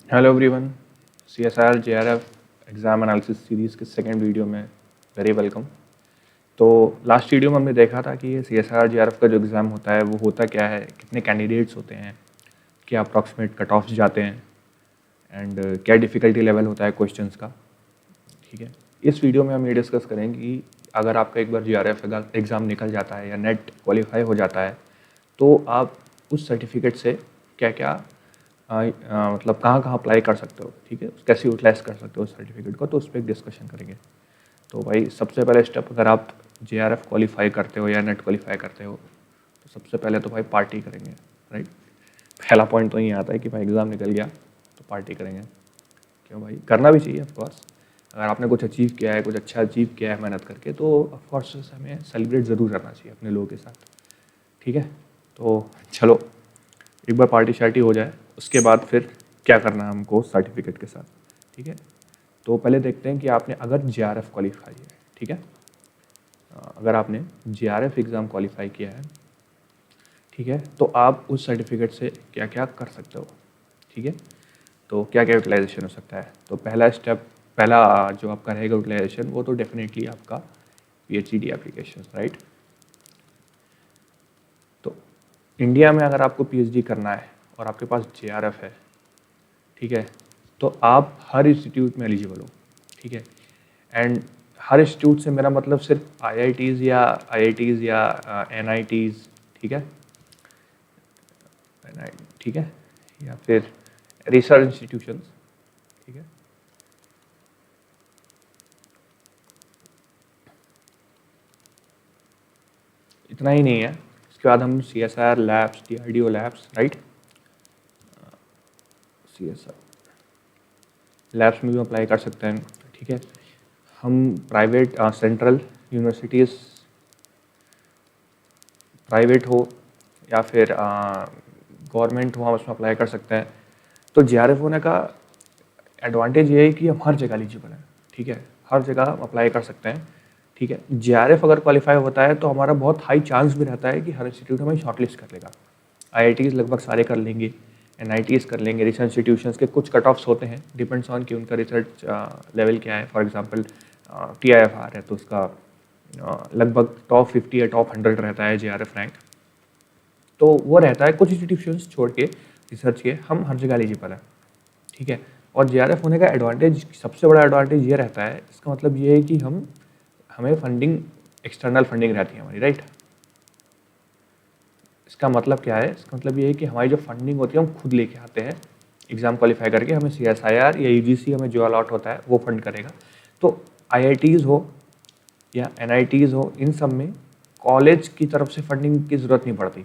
Hello everyone, CSIR JRF exam analysis series के second video में very welcome. तो last video में हमने देखा था कि ये CSIR JRF का जो एग्ज़ाम होता है वो होता क्या है, कितने कैंडिडेट्स होते हैं, क्या अप्रॉक्सीमेट कट ऑफ्स जाते हैं एंड क्या डिफ़िकल्टी लेवल होता है क्वेश्चंस का। ठीक है, इस वीडियो में हम ये डिस्कस करेंगे कि अगर आपका एक बार JRF एग्ज़ाम निकल जाता है या नेट क्वालिफाई हो जाता है तो आप उस सर्टिफिकेट से क्या क्या मतलब कहाँ कहाँ अप्लाई कर सकते हो, ठीक है, कैसे यूटिलाइज कर सकते हो उस सर्टिफिकेट को, तो उस पर एक डिस्कशन करेंगे। तो भाई सबसे पहले स्टेप, अगर आप JRF क्वालिफाई करते हो या नेट क्वालिफाई करते हो तो सबसे पहले तो भाई पार्टी करेंगे, राइट। पहला पॉइंट तो यही आता है कि भाई एग्ज़ाम निकल गया तो पार्टी करेंगे। क्यों भाई, करना भी चाहिए ऑफकोर्स। अगर आपने कुछ अचीव किया है, कुछ अच्छा अचीव किया है मेहनत करके, तो ऑफकोर्स हमें सेलिब्रेट ज़रूर करना चाहिए अपने लोगों के साथ। ठीक है, तो चलो एक बार पार्टी शार्टी हो जाए उसके बाद फिर क्या करना है हमको सर्टिफिकेट के साथ। ठीक है, तो पहले देखते हैं कि आपने अगर JRF क्वालिफाई है, ठीक है, अगर आपने JRF एग्ज़ाम क्वालिफाई किया है, ठीक है, तो आप उस सर्टिफिकेट से क्या क्या कर सकते हो। ठीक है, तो क्या क्या यूटिलाइजेशन हो सकता है। तो पहला स्टेप, पहला जो आपका रहेगा यूटिलाइजेशन, वो तो डेफिनेटली आपका PhD एप्लीकेशन, राइट। तो इंडिया में अगर आपको PhD करना है और आपके पास JRF है, ठीक है, तो आप हर इंस्टीट्यूट में एलिजिबल हो। ठीक है, एंड हर इंस्टीट्यूट से मेरा मतलब सिर्फ IITs या NITs, ठीक है, ठीक है, या फिर रिसर्च इंस्टीट्यूशंस, ठीक है। इतना ही नहीं है, इसके बाद हम CSIR labs, DRDO labs, right, CSIR labs में भी अप्लाई कर सकते हैं। ठीक है, हम प्राइवेट सेंट्रल यूनिवर्सिटीज़, प्राइवेट हो या फिर गवर्नमेंट हो, हम उसमें अप्लाई कर सकते हैं। तो JRF होने का एडवांटेज ये है कि हम हर जगह एलिजिबल हैं। ठीक है, हर जगह हम अप्लाई कर सकते हैं। ठीक है, JRF अगर क्वालिफाई होता है तो हमारा बहुत हाई चांस भी रहता है कि हर इंस्टीट्यूट हमें शॉर्टलिस्ट कर लेगा। IITs लगभग सारे कर लेंगे, NITs कर लेंगे, रिसर्च इंस्टीट्यूशंस के कुछ कट ऑफ्स होते हैं, डिपेंड्स ऑन कि उनका रिसर्च लेवल क्या है। फॉर एग्जांपल TIFR है तो उसका लगभग टॉप 50 या टॉप 100 रहता है JRF रैंक। तो वो रहता है, कुछ इंस्टीट्यूशंस छोड़ के रिसर्च के हम हर जगह एलिजिबल हैं। ठीक है, और JRF होने का एडवांटेज, सबसे बड़ा एडवांटेज ये रहता है, इसका मतलब ये है कि हमें फंडिंग, एक्सटर्नल फंडिंग रहती है हमारी, राइट। इसका मतलब क्या है, इसका मतलब ये है कि हमारी जो फंडिंग होती है हम खुद लेके आते हैं। एग्ज़ाम क्वालिफाई करके हमें CSIR या UGC हमें जो अलॉट होता है वो फंड करेगा। तो IITs हो या NITs हो, इन सब में कॉलेज की तरफ से फंडिंग की ज़रूरत नहीं पड़ती।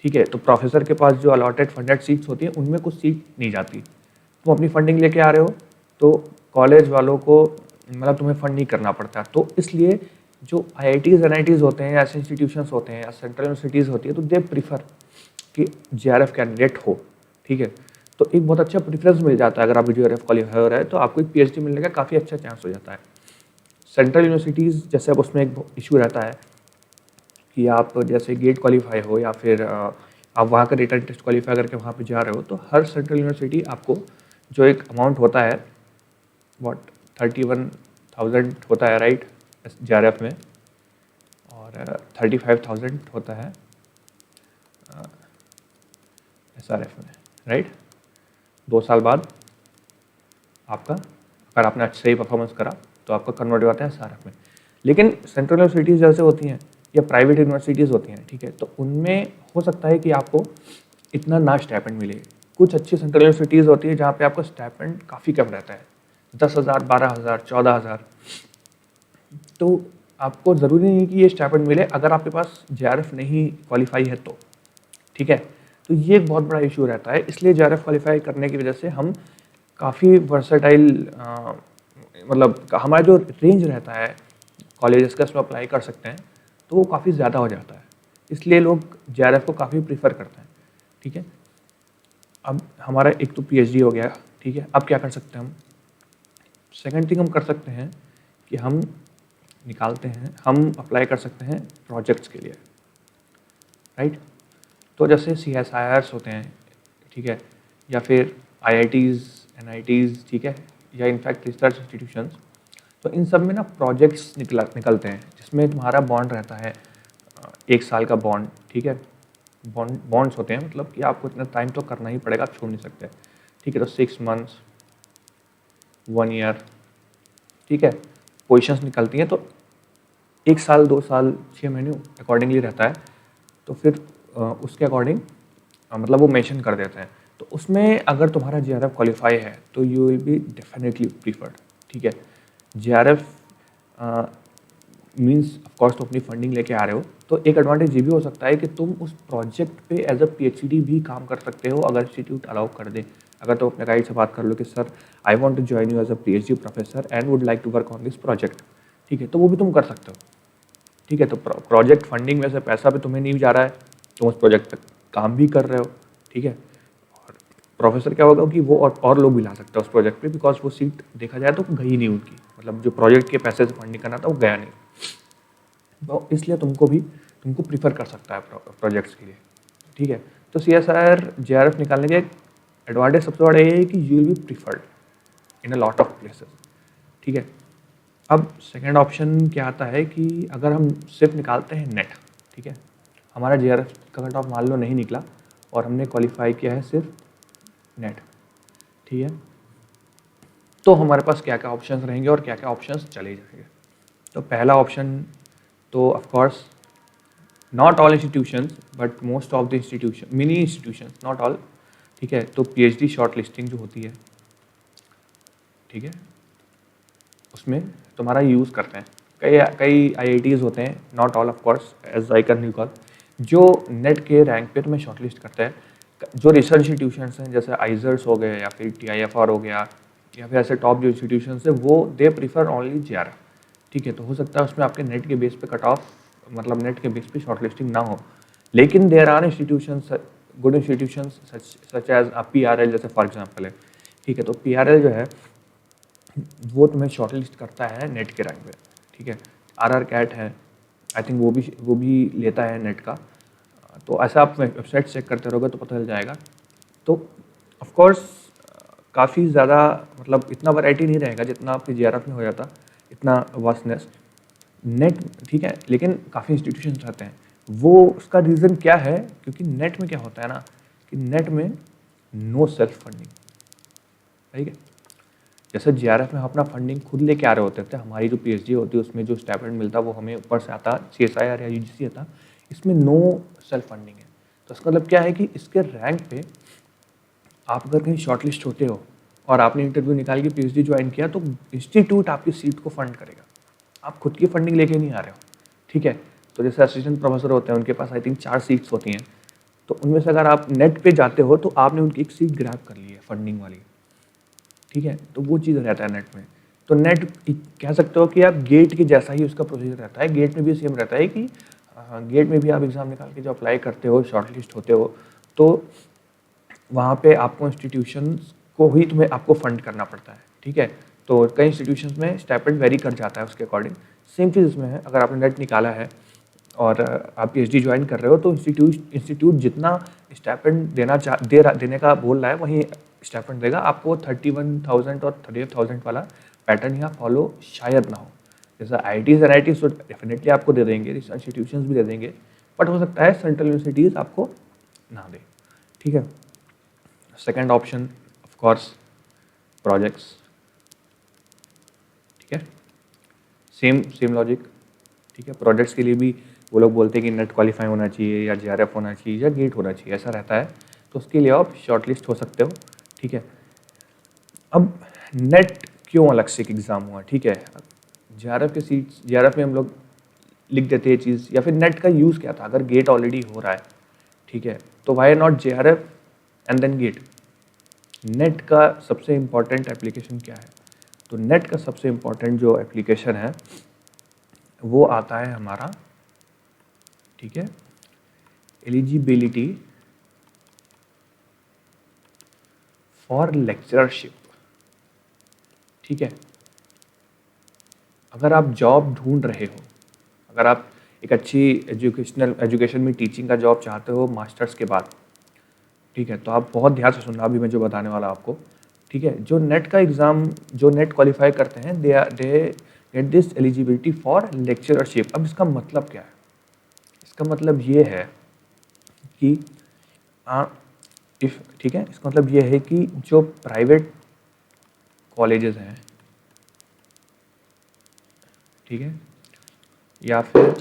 ठीक है, तो प्रोफेसर के पास जो अलॉटेड फंडेड सीट्स होती हैं उनमें कुछ सीट नहीं जाती, तुम अपनी फंडिंग लेके आ रहे हो तो कॉलेज वालों को मतलब तुम्हें फंड नहीं करना पड़ता। तो इसलिए जो IITs NITs होते हैं, ऐसे इंस्टीट्यूशंस होते हैं या सेंट्रल यूनिवर्सिटीज़ होती है, तो दे प्रीफर कि JRF कैंडिडेट हो। ठीक है, तो एक बहुत अच्छा प्रेफरेंस मिल जाता है। अगर आप JRF क्वालिफाई हो रहा है तो आपको एक PhD मिलने का काफ़ी अच्छा चांस हो जाता है। सेंट्रल यूनिवर्सिटीज़ जैसे, अब उसमें एक इशू रहता है कि आप जैसे गेट क्वालिफाई हो या फिर आप वहाँ का रिटन टेस्ट क्वालिफाई करके वहाँ पे जा रहे हो, तो हर सेंट्रल यूनिवर्सिटी आपको जो एक अमाउंट होता है, वॉट 31,000 होता है, राइट, JRF में, और 35,000 होता है SRF में, राइट। 2 साल बाद आपका, अगर आपने अच्छा ही परफॉर्मेंस करा तो आपका कन्वर्ट हो जाता है SRF में। लेकिन सेंट्रल यूनिवर्सिटीज़ जैसे होती हैं या प्राइवेट यूनिवर्सिटीज़ होती हैं, ठीक है, तो उनमें हो सकता है कि आपको इतना ना स्टाइपेंड मिले। कुछ अच्छी सेंट्रल यूनिवर्सिटीज़ होती है जहाँ पे आपका स्टाइपेंड काफ़ी कम रहता है, 10,000, 12,000, 14,000। तो आपको ज़रूरी नहीं कि ये स्टाइपेंड मिले अगर आपके पास JRF नहीं क्वालिफाई है तो। ठीक है, तो ये एक बहुत बड़ा इशू रहता है। इसलिए JRF क्वालिफाई करने की वजह से हम काफ़ी वर्सेटाइल, मतलब हमारा जो रेंज रहता है कॉलेजेस का, उसमें अप्लाई कर सकते हैं, तो वो काफ़ी ज़्यादा हो जाता है। इसलिए लोग JRF को काफ़ी प्रीफर करते हैं। ठीक है, अब हमारा एक तो PhD हो गया, ठीक है, अब क्या कर सकते हैं हम। सेकंड थिंग हम कर सकते हैं कि हम अप्लाई कर सकते हैं प्रोजेक्ट्स के लिए, राइट। तो जैसे CSIRs होते हैं, ठीक है, या फिर IITs NITs, ठीक है, या इनफैक्ट रिसर्च इंस्टीट्यूशंस, तो इन सब में ना प्रोजेक्ट्स निकलते हैं जिसमें तुम्हारा बॉन्ड रहता है 1 साल का बॉन्ड, ठीक है। बॉन्ड्स होते हैं, मतलब कि आपको इतना टाइम तो करना ही पड़ेगा, आप छोड़ नहीं सकते, ठीक है। तो 6 मंथ्स, 1 ईयर, ठीक है, पोजीशंस निकलती हैं। तो 1 साल, 2 साल, 6 महीने अकॉर्डिंगली रहता है। तो फिर उसके अकॉर्डिंग मतलब वो मेंशन कर देते हैं। तो उसमें अगर तुम्हारा JRF क्वालिफाई है तो you will be definitely preferred, ठीक है। JRF मीन्स ऑफकोर्स तुम अपनी फंडिंग लेके आ रहे हो, तो एक एडवांटेज ये भी हो सकता है कि तुम उस प्रोजेक्ट पे एज अ PhD भी काम कर सकते हो अगर इंस्टीट्यूट अलाउ कर दे। अगर तुम अपने गाइड से बात कर लो कि sir I want to join you as a PhD professor and would like to work on this project, ठीक है, तो वो भी तुम कर सकते हो, ठीक है। तो प्रोजेक्ट फंडिंग में से पैसा भी तुम्हें नहीं जा रहा है, तुम उस प्रोजेक्ट पे काम भी कर रहे हो, ठीक है। और प्रोफेसर क्या होगा कि वो और लोग भी ला सकता है उस प्रोजेक्ट पे, बिकॉज वो सीट देखा जाए तो गई नहीं उनकी, मतलब जो प्रोजेक्ट के पैसे से फंडिंग करना था वो गया नहीं, तो इसलिए तुमको प्रीफर कर सकता है प्रोजेक्ट्स के लिए, ठीक है। तो CSIR JRF निकालने के एडवांटेज सबसे बड़ा ये है कि you will be preferred in a lot of places, ठीक है। अब सेकंड ऑप्शन क्या आता है कि अगर हम सिर्फ निकालते हैं नेट, ठीक है, हमारा JRF का कट ऑफ मान लो नहीं निकला और हमने क्वालिफाई किया है सिर्फ नेट, ठीक है, तो हमारे पास क्या क्या ऑप्शंस रहेंगे और क्या क्या ऑप्शंस चले जाएंगे। तो पहला ऑप्शन तो of course not all institutions but most of the institution, mini institutions, not all, ठीक है। तो PhD शॉर्ट लिस्टिंग जो होती है, ठीक है, उसमें तुम्हारा यूज़ करते हैं कई कई IITs होते हैं, not all of course, as I can recall, जो नेट के रैंक पे तुम्हें शॉर्टलिस्ट करते हैं। जो रिसर्च इंस्टीट्यूशंस हैं जैसे आइजर्स हो गए या फिर TIFR हो गया या फिर ऐसे टॉप जो इंस्टीट्यूशंस है वो दे प्रीफर ओनली JRF, ठीक है। तो हो सकता है उसमें आपके नेट के बेस पे कट ऑफ, मतलब नेट के बेस पे शॉर्टलिस्टिंग ना हो, लेकिन there are institutions, good institutions such as PRL जैसे फॉर एग्जाम्पल है, ठीक है। तो PRL जो है वो तुम्हें शॉर्टलिस्ट करता है नेट के रैंक पे, ठीक है। RRCAT है, आई थिंक वो भी लेता है नेट का। तो ऐसा आप वेबसाइट चेक करते रहोगे तो पता चल जाएगा। तो ऑफ कोर्स काफ़ी ज़्यादा, मतलब इतना वैरायटी नहीं रहेगा जितना आपके JRF में हो जाता, इतना वास्टनेस नेट, ठीक है, लेकिन काफ़ी इंस्टीट्यूशंस रहते हैं। वो उसका रीज़न क्या है, क्योंकि नेट में क्या होता है ना कि नेट में नो सेल्फ फंडिंग, ठीक है। जैसे JRF में हम अपना फंडिंग खुद लेके आ रहे होते थे, हमारी जो PhD होती है उसमें जो स्टाइपेंड मिलता वो हमें ऊपर से आता, CSIR या UGC आता, इसमें नो सेल्फ फंडिंग है। तो इसका मतलब क्या है कि इसके रैंक पे आप अगर कहीं शॉर्टलिस्ट होते हो और आपने इंटरव्यू निकाल के PhD ज्वाइन किया तो इंस्टीट्यूट आपकी सीट को फंड करेगा, आप खुद की फंडिंग लेके नहीं आ रहे हो, ठीक है। तो जैसे असिस्टेंट प्रोफेसर होते हैं उनके पास आई थिंक 4 सीट्स होती हैं, तो उनमें से अगर आप नेट पे जाते हो तो आपने उनकी एक सीट ग्रैब कर ली है फंडिंग वाली, ठीक है। तो वो चीज़ रहता है नेट में। तो नेट कह सकते हो कि आप गेट के जैसा ही उसका प्रोसीजर रहता है, गेट में भी सेम रहता है कि गेट में भी आप एग्ज़ाम निकाल के जो अप्लाई करते हो, शॉर्टलिस्ट होते हो, तो वहाँ पे आपको इंस्टीट्यूशंस को ही तुम्हें आपको फंड करना पड़ता है, ठीक है। तो कई इंस्टीट्यूशंस में स्टाइपेंड वेरी कर जाता है उसके अकॉर्डिंग। सेम चीज़ इसमें है, अगर आपने नेट निकाला है और आप PhD ज्वाइन कर रहे हो तो इंस्टीट्यूट जितना स्टाइपेंड देने का बोल रहा है वहीं स्टाइपेंड देगा आपको। 31,000 और 38,000 वाला पैटर्न यहाँ फॉलो शायद ना हो। जैसा IITs NITs तो डेफिनेटली आपको दे देंगे, रिसर्च इंस्टीट्यूशंस भी दे देंगे, बट हो सकता है सेंट्रल यूनिवर्सिटीज़ आपको ना दे, ठीक है। Second option of course projects, ठीक है, सेम सेम लॉजिक, ठीक है। प्रोजेक्ट्स के लिए भी वो लोग बोलते हैं कि नेट क्वालिफाई होना चाहिए या JRF होना चाहिए या गेट होना चाहिए, ऐसा रहता है। तो उसके लिए आप शॉर्टलिस्ट हो सकते हो, ठीक है। अब नेट क्यों अलग से एक एग्ज़ाम हुआ, ठीक है। JRF में हम लोग लिख देते हैं चीज़, या फिर नेट का यूज़ क्या था अगर गेट ऑलरेडी हो रहा है, ठीक है, तो why not JRF and then GATE. NET का सबसे इम्पॉर्टेंट एप्लीकेशन क्या है, तो नेट का सबसे इम्पॉर्टेंट जो एप्लीकेशन है वो आता है हमारा, ठीक है, एलिजिबिलिटी फॉर लेक्चरशिप, ठीक है। अगर आप जॉब ढूंढ रहे हो, अगर आप एक अच्छी एजुकेशन में टीचिंग का जॉब चाहते हो मास्टर्स के बाद, ठीक है, तो आप बहुत ध्यान से सुनना अभी मैं जो बताने वाला आपको, ठीक है, जो नेट का एग्ज़ाम, जो नेट क्वालिफाई करते हैं, they get this eligibility for lectureship. अब इसका मतलब क्या है? इसका मतलब ये है कि ठीक है, इसका मतलब ये है कि जो प्राइवेट कॉलेजेस हैं, ठीक है, या फिर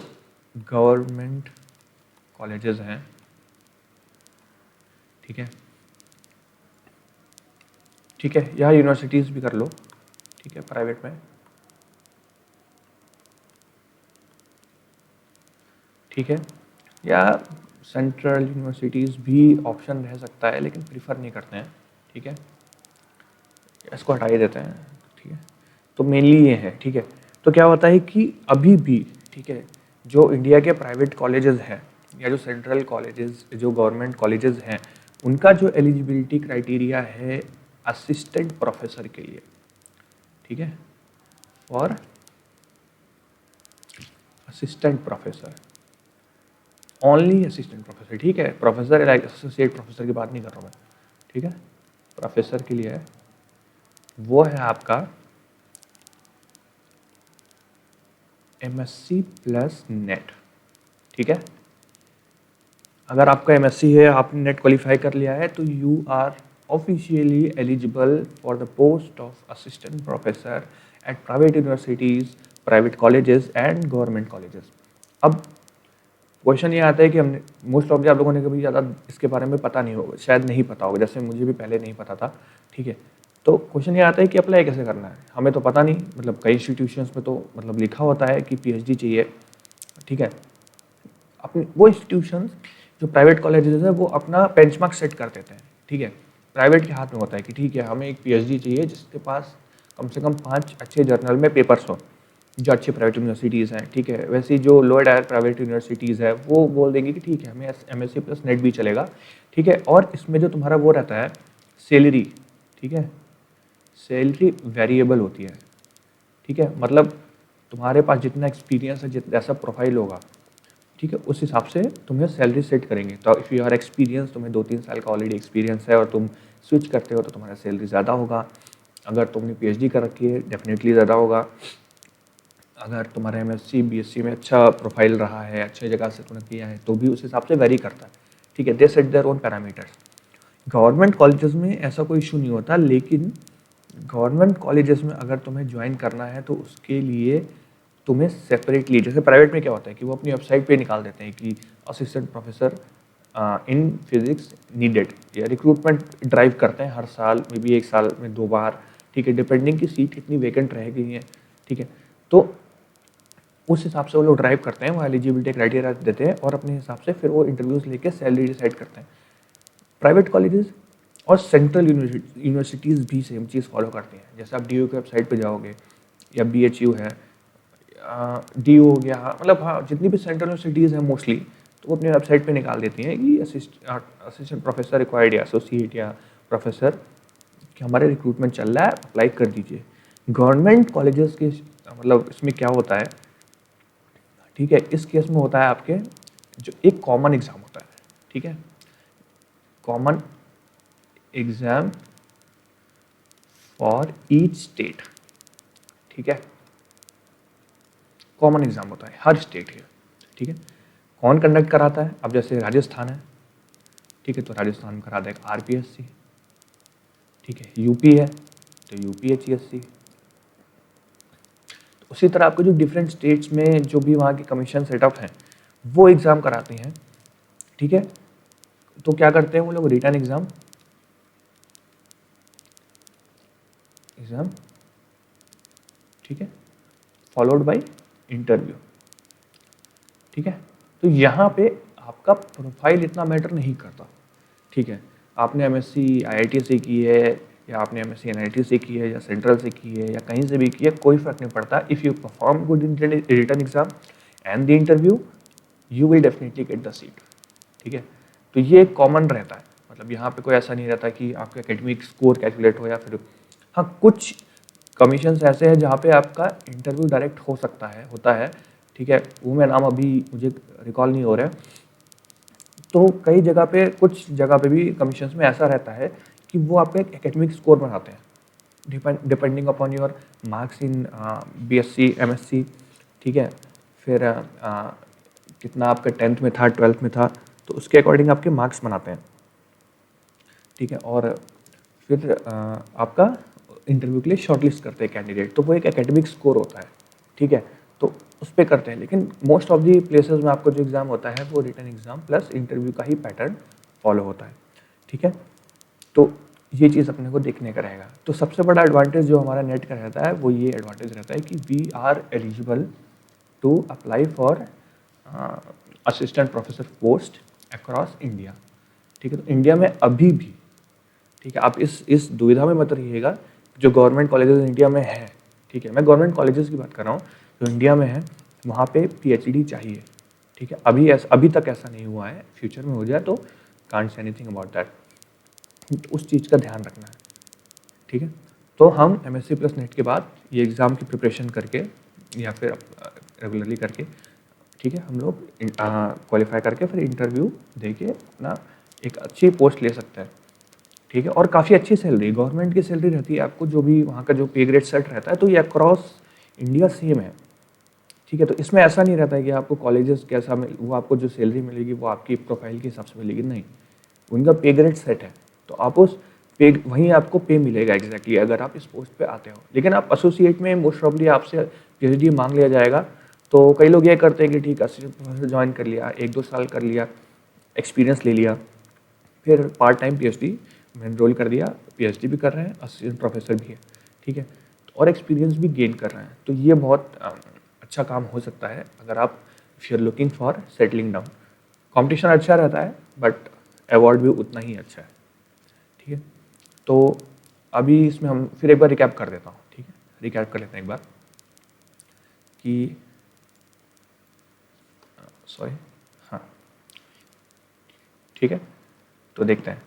गवर्नमेंट कॉलेजेस हैं, ठीक है, ठीक है, या यूनिवर्सिटीज़ भी कर लो, ठीक है, प्राइवेट में, ठीक है, या सेंट्रल यूनिवर्सिटीज़ भी ऑप्शन रह सकता है, लेकिन प्रीफर नहीं करते हैं, ठीक है, इसको हटा ही देते हैं, ठीक है। तो मेनली ये है, ठीक है। तो क्या होता है कि अभी भी, ठीक है, जो इंडिया के प्राइवेट कॉलेजेस हैं या जो सेंट्रल कॉलेजेस, जो गवर्नमेंट कॉलेजेस हैं, उनका जो एलिजिबिलिटी क्राइटेरिया है असिस्टेंट प्रोफेसर के लिए, ठीक है, और assistant professor, only assistant professor, ठीक है, प्रोफेसर एसोसिएट प्रोफेसर की बात नहीं कर रहा हूँ मैं, ठीक है, प्रोफेसर के लिए है, वो है आपका MSc प्लस नेट, ठीक है। अगर आपका MSc है, आपने नेट क्वालिफाई कर लिया है, तो you are officially eligible for the post of assistant professor at private universities, private colleges and government colleges. अब क्वेश्चन ये आता है कि हमने मोस्ट ऑफ आप लोगों ने कभी ज़्यादा इसके बारे में पता नहीं होगा, शायद नहीं पता होगा, जैसे मुझे भी पहले नहीं पता था, ठीक है। तो क्वेश्चन ये आता है कि अप्लाई कैसे करना है, हमें तो पता नहीं, मतलब कई इंस्टीट्यूशंस में तो मतलब लिखा होता है कि PhD चाहिए, ठीक है। अपने वो इंस्टीट्यूशंस जो प्राइवेट कॉलेजेस है वो अपना बेंचमार्क सेट कर देते हैं, ठीक है। प्राइवेट के हाथ में होता है कि ठीक है, हमें एक PhD चाहिए जिसके पास कम से कम 5 अच्छे जर्नल में पेपर्स हो, जो अच्छी प्राइवेट यूनिवर्सिटीज़ हैं, ठीक है। वैसे ही जो लोअर टायर प्राइवेट यूनिवर्सिटीज़ है वो बोल देंगे कि ठीक है, हमें MSc प्लस नेट भी चलेगा, ठीक है। और इसमें जो तुम्हारा वो रहता है सैलरी, ठीक है, सैलरी वेरिएबल होती है, ठीक है। मतलब तुम्हारे पास जितना एक्सपीरियंस है, जैसा प्रोफाइल होगा, ठीक है, उस हिसाब से तुम्हें सैलरी सेट करेंगे। तो इफ़ यू आर एक्सपीरियंस, तुम्हें 2-3 साल का ऑलरेडी एक्सपीरियंस है और तुम स्विच करते हो, तो तुम्हारा सैलरी ज़्यादा होगा। अगर तुमने PhD कर रखी है, डेफिनेटली ज़्यादा होगा। अगर तुम्हारा MSc BSc में अच्छा प्रोफाइल रहा है, अच्छी जगह से तुमने किया है, तो भी उस हिसाब से वेरी करता है, ठीक है। They set their own parameters. Government colleges में ऐसा कोई इशू नहीं होता, लेकिन गवर्नमेंट कॉलेजेस में अगर तुम्हें ज्वाइन करना है तो उसके लिए तुम्हें सेपरेटली, जैसे प्राइवेट में क्या होता है कि वो अपनी वेबसाइट पे निकाल देते हैं कि assistant professor in physics needed, या रिक्रूटमेंट ड्राइव करते हैं हर साल, मे बी 1 साल में 2 बार, ठीक है, डिपेंडिंग की सीट कितनी वेकेंट रह गई है, ठीक है। तो उस हिसाब से वो लोग ड्राइव करते हैं, वो एलिजिबिलिटी क्राइटेरिया देते हैं और अपने हिसाब से फिर वो इंटरव्यूज लेके सैलरी डिसाइड करते हैं। प्राइवेट कॉलेजेस और सेंट्रल यूनिवर्सिटीज़ भी सेम चीज़ फॉलो करती हैं। जैसे आप DU की वेबसाइट पे जाओगे, या BHU है, DU हो गया, मतलब हाँ, जितनी भी सेंट्रल यूनिवर्सिटीज़ हैं मोस्टली, तो वो अपनी वेबसाइट पे निकाल देती हैं कि असिस्टेंट प्रोफेसर रिक्वायर्ड, या एसोसिएट या प्रोफेसर, कि हमारे रिक्रूटमेंट चल रहा है, अप्लाई कर दीजिए। गवर्नमेंट कॉलेजेस के मतलब इसमें क्या होता है, ठीक है, इस केस में होता है आपके जो एक कॉमन एग्ज़ाम होता है, ठीक है, common exam for each state, ठीक है, कॉमन एग्ज़ाम होता है हर स्टेट के, ठीक है। कौन कंडक्ट कराता है? अब जैसे राजस्थान है, ठीक है, तो राजस्थान में कराता है RPSC, ठीक है। UP है तो UPHESC। उसी तरह आपको जो डिफरेंट स्टेट्स में जो भी वहाँ की कमीशन सेटअप हैं, वो एग्ज़ाम कराती हैं, ठीक है। तो क्या करते हैं वो लोग, रिटन एग्ज़ाम ठीक है, फॉलोड बाय इंटरव्यू, ठीक है। तो यहाँ पे आपका प्रोफाइल इतना मैटर नहीं करता, ठीक है। आपने MSc IIT से की है, या आपने MSc NIT से की है, या सेंट्रल से की है, या कहीं से भी की है, कोई फ़र्क नहीं पड़ता। If you perform good in written exam and the interview, you will definitely get the seat, ठीक है। तो ये कॉमन रहता है, मतलब यहाँ पे कोई ऐसा नहीं रहता कि आपका एकेडमिक स्कोर कैलकुलेट हो, या फिर हाँ, कुछ कमीशंस ऐसे हैं जहाँ पे आपका इंटरव्यू डायरेक्ट हो सकता है, होता है, ठीक है। वो मैं नाम अभी मुझे रिकॉल नहीं हो रहा है। तो कई जगह पे, कुछ जगह पे भी कमीशंस में ऐसा रहता है कि वो आपका एक एकेडमिक स्कोर बनाते हैं depending upon your marks in BSc MSc, ठीक है। फिर कितना आपका 10th में था 12th में था, तो उसके अकॉर्डिंग आपके मार्क्स बनाते हैं, ठीक है। और फिर आपका इंटरव्यू के लिए शॉर्टलिस्ट करते हैं कैंडिडेट, तो वो एक एकेडमिक स्कोर होता है, ठीक है। तो उस पर करते हैं, लेकिन मोस्ट ऑफ दी प्लेसेस में आपको जो एग्ज़ाम होता है वो रिटन एग्ज़ाम प्लस इंटरव्यू का ही पैटर्न फॉलो होता है, ठीक है। तो ये चीज़ अपने को देखने का रहेगा। तो सबसे बड़ा एडवांटेज जो हमारा नेट का रहता है वो ये एडवांटेज रहता है कि we are eligible to apply for assistant professor post across India, ठीक है। तो इंडिया में अभी भी, ठीक है, आप इस दुविधा में मत रहिएगा, जो गवर्नमेंट कॉलेजेस इंडिया में है, ठीक है, मैं गवर्नमेंट कॉलेजेस की बात कर रहा हूँ, जो इंडिया में है वहाँ पे PhD चाहिए, ठीक है। अभी तक ऐसा नहीं हुआ है, फ्यूचर में हो जाए तो can't say anything about that, उस चीज़ का ध्यान रखना है, ठीक है। तो हम MSc प्लस नेट के बाद ये एग्ज़ाम की प्रिपरेशन करके या फिर रेगुलरली करके, ठीक है, हम लोग क्वालिफाई करके फिर इंटरव्यू दे के अपना एक अच्छी पोस्ट ले सकते हैं, ठीक है। और काफ़ी अच्छी सैलरी, गवर्नमेंट की सैलरी रहती है आपको, जो भी वहाँ का जो पे ग्रेड सेट रहता है, तो ये अक्रॉस इंडिया सेम है, ठीक है। तो इसमें ऐसा नहीं रहता है कि आपको कॉलेजेस कैसा वो आपको जो सैलरी मिलेगी वो आपकी प्रोफाइल के हिसाब से मिलेगी, नहीं, उनका पे ग्रेड सेट है, तो आप उस पे वहीं आपको पे मिलेगा एग्जैक्टली अगर आप इस पोस्ट पे आते हो। लेकिन आप एसोसिएट में मोस्ट प्रॉब्ली आपसे PhD मांग लिया जाएगा, तो कई लोग ये करते हैं कि ठीक है असिस्टेंट प्रोफेसर ज्वाइन कर लिया, 1-2 साल कर लिया, एक्सपीरियंस ले लिया, फिर पार्ट टाइम PhD में एनरोल कर दिया, PhD भी कर रहे हैं, असिस्टेंट प्रोफेसर भी है, ठीक है, और एक्सपीरियंस भी गेन कर रहे हैं। तो ये बहुत अच्छा काम हो सकता है अगर आप if you are looking for settling down. Competition अच्छा रहता है बट अवार्ड भी उतना ही अच्छा है, ठीक है। तो अभी इसमें हम फिर एक बार रिकैप कर देता हूँ, ठीक है, रिकैप कर लेते हैं एक बार कि सॉरी, हाँ, ठीक है। तो देखते हैं,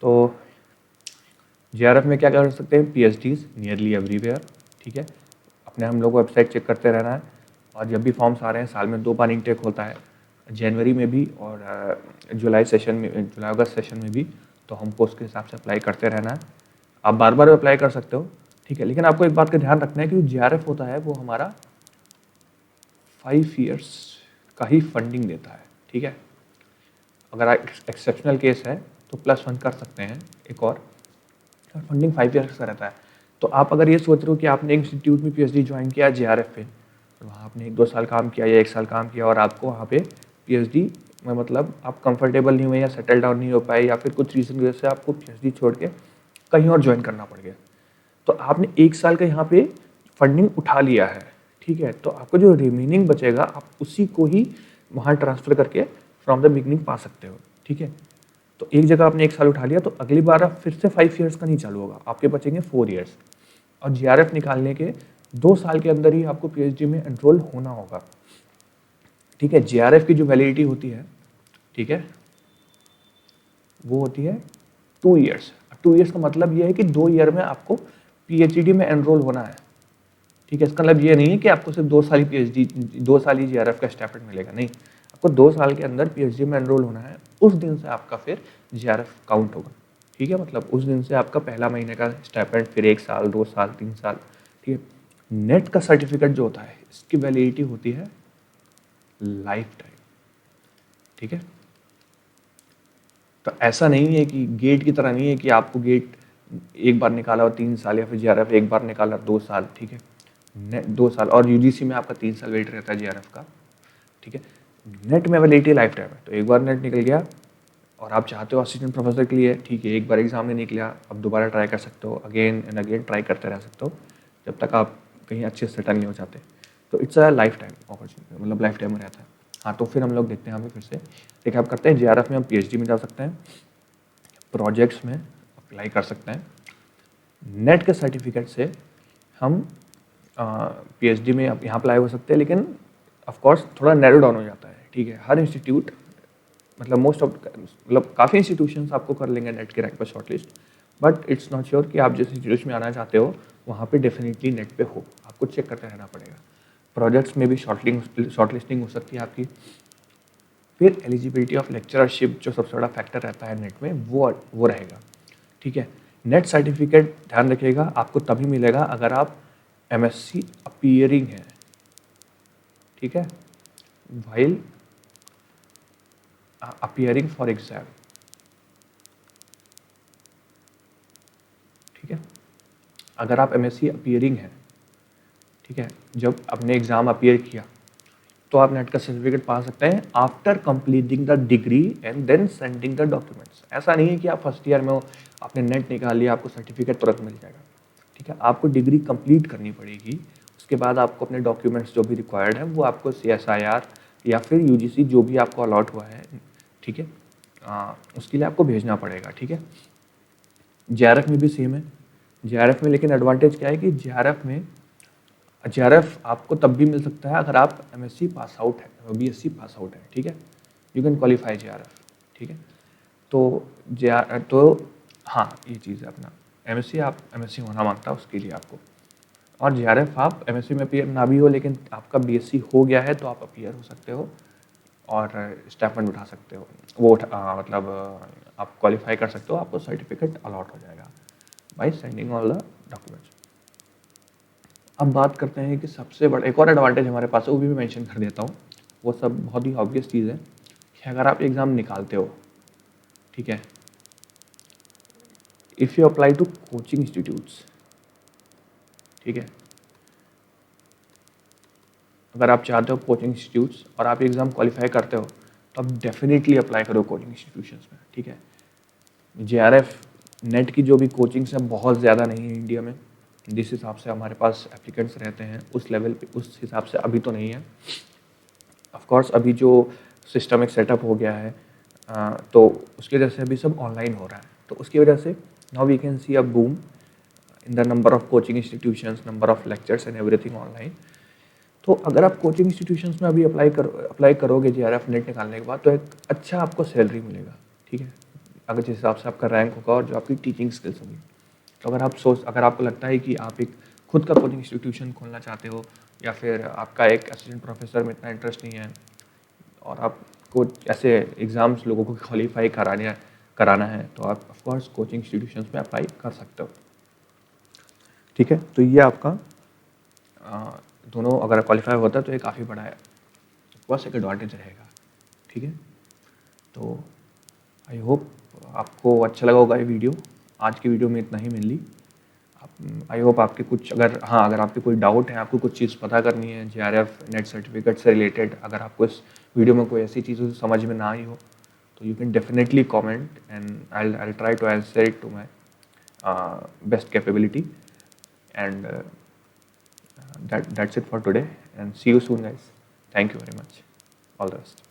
तो JRF में क्या कर सकते हैं, PhDs नियरली एवरीवेयर, ठीक है। अपने हम लोग को वेबसाइट चेक करते रहना है, और जब भी फॉर्म्स आ रहे हैं, साल में 2 बार इनटेक होता है, जनवरी में भी और जुलाई अगस्त सेशन में भी, तो हमको उसके हिसाब से अप्लाई करते रहना है। आप बार बार अप्लाई कर सकते हो, ठीक है, लेकिन आपको एक बात का ध्यान रखना है कि JRF होता है वो हमारा 5 ईयर्स का ही फंडिंग देता है, ठीक है। अगर एक्सेप्शनल केस है तो +1 कर सकते हैं एक और फंडिंग 5 ईयर्स का रहता है। तो आप अगर ये सोच रहे हो कि आपने एक इंस्टीट्यूट में PhD ज्वाइन किया JRF पे, तो वहाँ आपने 1-2 साल काम किया या 1 साल काम किया और आपको वहाँ पे PhD में मतलब आप कंफर्टेबल नहीं हुए या सेटल डाउन नहीं हो पाए या फिर कुछ रीज़न की वजह से आपको PhD छोड़ के कहीं और ज्वाइन करना पड़ गया, तो आपने 1 साल का यहाँ पे फंडिंग उठा लिया है, ठीक है। तो आपको जो रिमेनिंग बचेगा आप उसी को ही वहाँ ट्रांसफ़र करके फ्रॉम द बिगनिंग पा सकते हो, ठीक है। तो एक जगह आपने 1 साल उठा लिया, तो अगली बार आप फिर से 5 ईयर्स का नहीं चालू होगा, आपके बचेंगे 4 ईयर्स, और JRF निकालने के 2 साल के अंदर ही आपको PhD में एनरोल होना होगा, ठीक है। JRF की जो वैलिडिटी होती है, ठीक है, वो होती है 2 ईयर्स। 2 ईयर्स का मतलब ये है कि 2 ईयर में आपको PhD में एनरोल होना है, ठीक है। इसका मतलब ये नहीं है कि आपको सिर्फ 2 साल ही PhD 2 साल ही JRF का स्टाइपेंड मिलेगा, नहीं, आपको 2 साल के अंदर PhD में एनरोल होना है, उस दिन से आपका फिर JRF काउंट होगा, ठीक है। मतलब उस दिन से आपका पहला महीने का स्टाइपेंड, फिर 1 साल 2 साल 3 साल, ठीक है। नेट का सर्टिफिकेट जो होता है इसकी वैलिडिटी होती है लाइफ टाइम, ठीक है। तो ऐसा नहीं है कि गेट की तरह नहीं है कि आपको गेट एक बार निकाला और 3 साल, या फिर JRF एक बार निकाला 2 साल, ठीक है, 2 साल, और UGC में आपका 3 साल वेट रहता है JRF का, ठीक है। नेट में वैलिडिटी लाइफ टाइम है, तो एक बार नेट निकल गया और आप चाहते हो असिस्टेंट प्रोफेसर के लिए, ठीक है, एक बार एग्जाम नहीं निकला, अब दोबारा ट्राई कर सकते हो, अगेन एंड अगेन ट्राई करते रह सकते हो जब तक आप कहीं अच्छे से सेटल नहीं हो जाते। तो it's a life time opportunity, मतलब लाइफ टाइम में रहता है। हाँ, तो फिर हम लोग देखते हैं, हमें फिर से रिकैप करते हैं। JRF में हम PhD में जा सकते हैं, प्रोजेक्ट्स में अप्लाई कर सकते हैं, नेट के सर्टिफिकेट से हम PhD में यहाँ अप्लाई हो सकते हैं, लेकिन ऑफ कोर्स थोड़ा नैरो डाउन हो जाता है, ठीक है। हर इंस्टीट्यूट मतलब मतलब काफ़ी इंस्टीट्यूशंस आपको कर लेंगे नेट के रैंक पर shortlist, but it's not sure कि आप जिस इंस्टीट्यूशन में आना चाहते हो वहाँ पे डेफिनेटली नेट पे हो, आपको चेक करते रहना पड़ेगा। प्रोजेक्ट्स में भी शॉर्टलिस्टिंग हो सकती है आपकी। फिर एलिजिबिलिटी ऑफ लेक्चरशिप जो सबसे बड़ा फैक्टर रहता है नेट में, वो रहेगा, ठीक है। नेट सर्टिफिकेट ध्यान रखिएगा आपको तभी मिलेगा अगर आप MSc अपीयरिंग है, ठीक है, वाइल अपीयरिंग फॉर एग्जाम, ठीक है। अगर आप MSc अपीयरिंग है, ठीक है, जब आपने एग्जाम अपीयर किया तो आप नेट का सर्टिफिकेट पा सकते हैं after completing the degree and then sending the documents. ऐसा नहीं है कि आप फर्स्ट ईयर में हो, आपने नेट निकाल लिया, आपको सर्टिफिकेट तुरंत मिल जाएगा, ठीक है। आपको डिग्री कंप्लीट करनी पड़ेगी, उसके बाद आपको अपने डॉक्यूमेंट्स जो भी रिक्वायर्ड है वो आपको CSIR या फिर UGC जो भी आपको अलॉट हुआ है, ठीक है, उसके लिए आपको भेजना पड़ेगा, ठीक है। JRF में भी सेम है। JRF में लेकिन एडवांटेज क्या है कि JRF आपको तब भी मिल सकता है अगर आप MSc पास आउट है, BSc पास आउट है, ठीक है, यू कैन क्वालिफाई JRF, ठीक है। तो हाँ ये चीज़ है अपना, MSc आप MSc होना मांगता है उसके लिए आपको, और JRF आप MSc में अपीयर ना भी हो लेकिन आपका BSc हो गया है तो आप अपीयर हो सकते हो और स्टाइपेंड उठा सकते हो, मतलब आप क्वालिफाई कर सकते हो, आपको सर्टिफिकेट अलॉट हो जाएगा by sending all the documents. अब बात करते हैं कि सबसे बड़ा एक और एडवांटेज हमारे पास है, वो भी मैं मेंशन कर देता हूँ। वो सब बहुत ही ऑब्वियस चीज़ है कि अगर आप एग्ज़ाम निकालते हो, ठीक है, if you apply to coaching institutes, ठीक है, अगर आप चाहते हो कोचिंग इंस्टीट्यूट्स और आप एग्ज़ाम क्वालिफाई करते हो तो आप डेफिनेटली अप्लाई करो कोचिंग इंस्टीट्यूशंस में, ठीक है। JRF नेट की जो भी कोचिंग्स हैं बहुत ज़्यादा नहीं है इंडिया में, जिस हिसाब से हमारे पास एप्लीकेंट्स रहते हैं उस लेवल पे, उस हिसाब से अभी तो नहीं है। ऑफ कोर्स अभी जो सिस्टम एक सेटअप हो गया है तो उसकी वजह से अभी सब ऑनलाइन हो रहा है, तो उसकी वजह से now we can see a boom in the number of coaching institutions, number of lectures and everything online. तो अगर आप कोचिंग इंस्टीट्यूशंस में अभी अप्लाई करोगे JRF नेट निकालने के बाद तो एक अच्छा आपको सैलरी मिलेगा, ठीक है, अगर जिस हिसाब से आपका रैंक होगा और जो आपकी टीचिंग स्किल्स होंगी। तो अगर आपको लगता है कि आप एक खुद का कोचिंग इंस्टीट्यूशन खोलना चाहते हो या फिर आपका एक असिस्टेंट प्रोफेसर में इतना इंटरेस्ट नहीं है और आपको ऐसे एग्ज़ाम्स लोगों को क्वालिफाई कराना है तो आप ऑफकोर्स कोचिंग इंस्टीट्यूशंस में अप्लाई कर सकते हो, ठीक है। तो ये आपका दोनों अगर क्वालिफाई होता है तो ये काफ़ी बड़ा है, बस एक एडवांटेज रहेगा, ठीक है। तो आई होप आपको अच्छा लगा होगा ये वीडियो। आज की वीडियो में इतना ही मेनली। आई होप आपके कुछ अगर आपके कोई डाउट है, आपको कुछ चीज़ पता करनी है JRF नेट सर्टिफिकेट से रिलेटेड, अगर आपको इस वीडियो में कोई ऐसी चीज़ समझ में ना आई हो तो you can definitely comment and I try to answer it to my best capability and that's it for today and see you soon guys. Thank you very much. All the best.